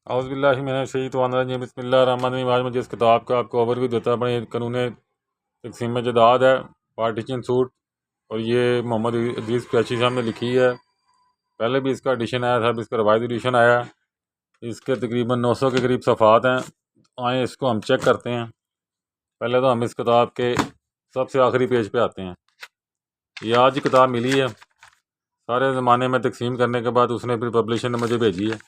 औज़ुबिल्लाहि मिनश्शैतानिर्रजीम बिस्मिल्लाहिर्रहमानिर्रहीम। आज मैं जिस किताब का आपको ओवरव्यू देता बड़े कानून तक़सीम जदाद है, पार्टीशन सूट, और ये मोहम्मद अजीज़ कुरैशी साहब ने लिखी है। पहले भी इसका एडिशन आया था, अभी इसका रिवाइज़ एडिशन आया। इसके तकरीबन 900 के करीब सफ़ात हैं। आए इसको हम चेक करते हैं। पहले तो हम इस किताब के सबसे आखिरी पेज पे आते हैं। ये आज ही किताब मिली है, सारे ज़माने में तकसीम करने के बाद उसने फिर पब्लिशर ने मुझे भेजी है।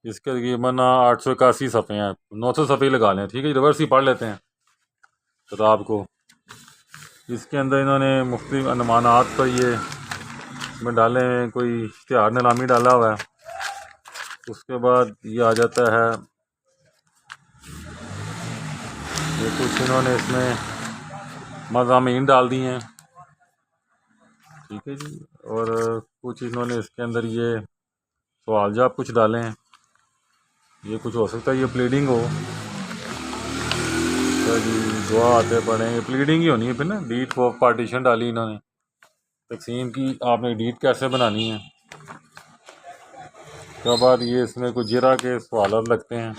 इसके तकरीबन 881 सफ़े हैं, 900 सफ़े लगा लें, ठीक है। रिवर्स ही पढ़ लेते हैं किताब को। इसके अंदर इन्होंने मुख्तलिफ अनुमानात पर ये इसमें डाले हैं, कोई इश्तिहार नीलामी डाला हुआ है। उसके बाद ये आ जाता है, ये कुछ इन्होंने इसमें मज़ामीन डाल दिए हैं, ठीक है जी। और कुछ इन्होंने इसके अंदर ये सवाल जवाब कुछ डाले हैं। ये कुछ हो सकता है ये प्लीडिंग हो जी, दुआ आते पढ़े, ये प्लीडिंग ही होनी है फिर ना। डीट फॉर पार्टीशन डाली इन्होंने, तकसीम की आपने डीट कैसे बनानी है। उसके बाद ये इसमें कुछ जिरा के सवाल लगते हैं।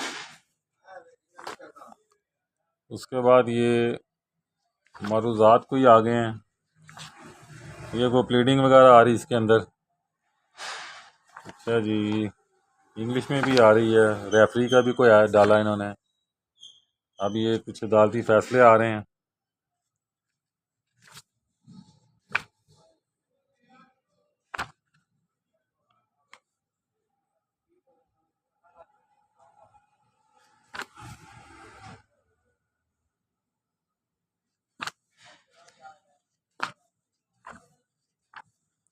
उसके बाद ये मरूज़ात कोई आ गए हैं, ये कोई प्लीडिंग वगैरह आ रही इसके अंदर। अच्छा जी, इंग्लिश में भी आ रही है। रेफरी का भी कोई आया डाला इन्होंने। अब ये कुछ अदालती फ़ैसले आ रहे हैं।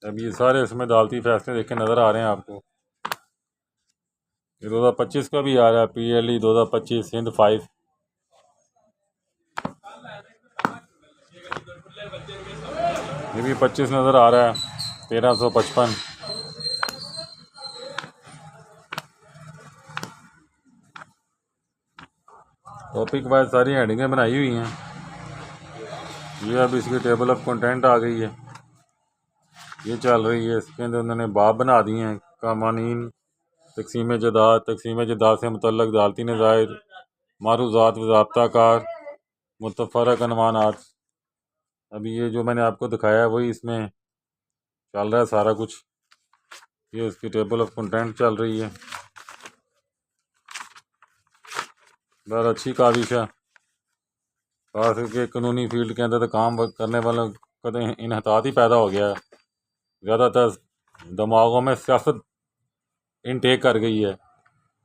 अब ये सारे इसमें अदालती फ़ैसले देखे नज़र आ रहे हैं आपको। ये 2025 का भी आ रहा है, PLE 2025 हिंद 5। ये भी 25 नज़र आ रहा है, 1355। टॉपिक वाइज सारी हेडिंगें बनाई हुई हैं। ये अब इसकी टेबल ऑफ कंटेंट आ गई है, ये चल रही है। इसके अंदर उन्होंने बाब बना दिए हैं, कामानीन, तकसीम जदाद से मुतल्लक अदालती नज़ायर, मारूज़ात, ज़ाब्ता कार, मुतफ़र्रक़ अनुमानात। अभी ये जो मैंने आपको दिखाया है वही इसमें चल रहा है सारा कुछ। ये इसकी टेबल ऑफ कंटेंट चल रही है। बहुत अच्छी काविश है, खास करके कानूनी फील्ड के अंदर तो काम करने वालों का तो इन्हतात ही पैदा हो गया है। ज़्यादातर दिमागों में सियासत इनटेक कर गई है।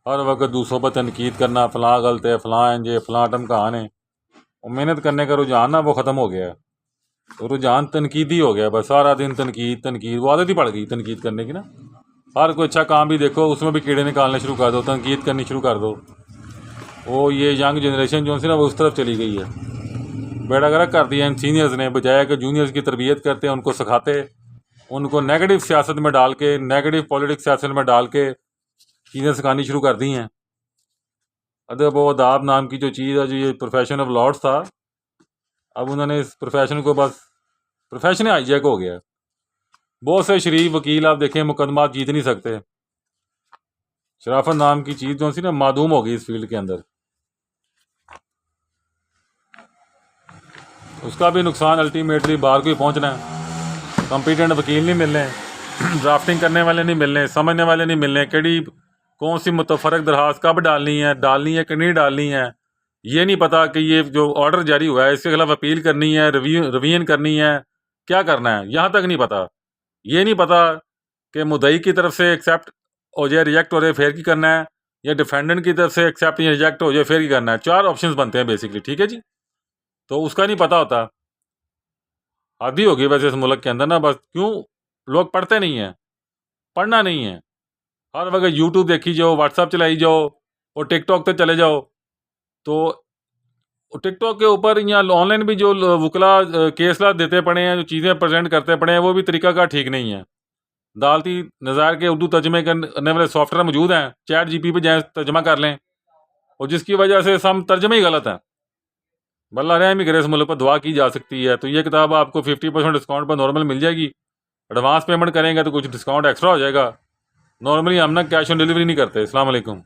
हर वक्त दूसरों पर तनकीद करना, फ़लाँ गलत है, फ़लाँ इंज है, फ़लाँ टमकान है। और मेहनत करने का रुझान ना वो ख़त्म हो गया है, तो रुझान तनकीदी हो गया। बस सारा दिन तनकीद तनकीद, वो आदत ही पड़ गई तनकीद करने की ना। हर कोई अच्छा काम भी देखो उसमें भी कीड़े निकालने शुरू कर दो, तनकीद करनी शुरू कर दो। वो ये यंग जनरेशन जो सी ना वो उस तरफ चली गई है। बेड़ा गर्क कर दिया इन सीनियर्स ने, बजाय कि जूनियर्स की तरबियत करते, उनको सिखाते, उनको नेगेटिव सियासत में डाल के, नेगेटिव पॉलिटिक्स सियासत में डाल के चीज़ें सिखानी शुरू कर दी हैं। अदब व अदाब नाम की जो चीज़ है, जो ये प्रोफेशन ऑफ लॉर्ड्स था, अब उन्होंने इस प्रोफेशन को बस प्रोफेशन हाईजैक हो गया। बहुत से शरीफ वकील आप देखें मुकदमा जीत नहीं सकते। शराफत नाम की चीज़ जो सी ना मादूम हो गई इस फील्ड के अंदर। उसका भी नुकसान अल्टीमेटली बाहर को ही पहुँचना है। कॉम्पिटेंट वकील नहीं मिलने, ड्राफ्टिंग करने वाले नहीं मिलने, समझने वाले नहीं मिलने, कड़ी कौन सी मुतफ़र्रक़ दरखास्त कब डालनी है कि नहीं डालनी है, ये नहीं पता कि ये जो ऑर्डर जारी हुआ है इसके खिलाफ अपील करनी है, रिवीजन करनी है, क्या करना है, यहाँ तक नहीं पता। ये नहीं पता कि मुद्दई की तरफ से एक्सेप्ट हो जाए, रिजेक्ट हो जाए, फिर की करना है, या डिफेंडेंट की तरफ से एक्सेप्ट या रिजेक्ट हो जाए, फिर की करना है। 4 ऑप्शंस बनते हैं बेसिकली, ठीक है जी। तो उसका नहीं पता होता। आदि होगी वैसे इस मुल्क के अंदर ना, बस क्यों लोग पढ़ते नहीं हैं, पढ़ना नहीं है। हर वक्त यूट्यूब देखी जाओ, व्हाट्सअप चलाई जाओ और टिकटॉक पे चले जाओ। तो टिकटॉक के ऊपर या ऑनलाइन भी जो वकला केसला देते पड़े हैं, जो चीज़ें प्रेजेंट करते पड़े हैं, वो भी तरीका का ठीक नहीं है। अदालती नज़ायर के उर्दू तर्जमे करने वाले सॉफ्टवेयर मौजूद हैं, चैट जीपी पे जाए तर्जमा कर लें, और जिसकी वजह से सब तर्जमे ही गलत हैं। बल्ला रहम ही करे इस मुल्क पर, दुआ की जा सकती है। तो ये किताब आपको 50% डिस्काउंट पर नॉर्मल मिल जाएगी। एडवांस पेमेंट करेंगे तो कुछ डिस्काउंट एक्स्ट्रा हो जाएगा। नॉर्मली हम ना कैश ऑन डिलीवरी नहीं करते। अस्सलाम वालेकुम।